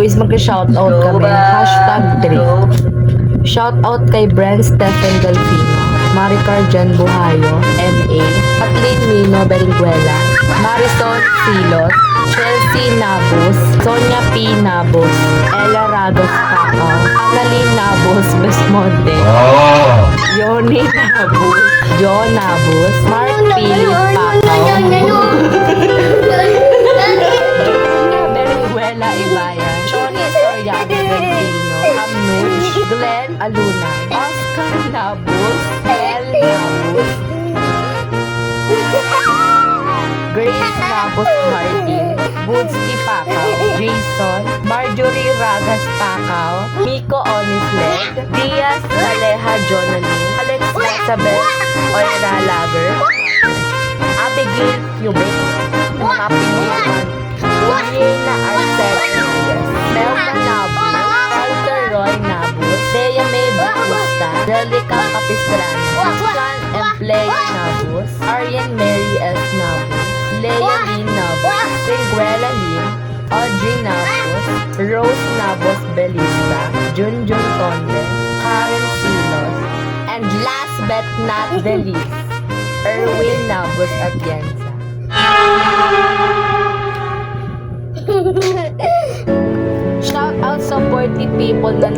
boys, mag-shoutout kami. Hashtag Drake. Shoutout kay Brent Stephen Delfino, Maricar Jan Buhayo, M.A., Kathleen Mino Berenguela, Marisol Silos, Chelsea Nabos, Sonia P. Nabos, Ella Ragos Pacao, Annalyn Nabos Besmonte, Yoni Nabos, John Nabos, Mark Philip Pacao, Berenguela Ibayan, Shoni Soriano Delfino, Amuch, Glenn Aluna, Oscar Nabos, El Nabos, Grace Nabos Martin, Woods Pacao, Jason, Marjorie Ragas Pacao, Miko Onislet, Diaz Aleja Jonaline, Alex Elizabeth Oira Lager, Abigail Cubic, Happy New Month, Juliana Arcel Reyes, Melba Nabos, Walter Roy Nabos, Dea May Bautista, Delica Capistrano, Sean Empley Nabos, Arian Mary S. Nabos, Leia Lynn Nabos, Ringuela Lynn, Audrey Nabos, Rose Nabos Belista, Junjun Conde, Karen Silos, and last but not the least, Erwin Nabos Atienza. Shout out sa 40 people na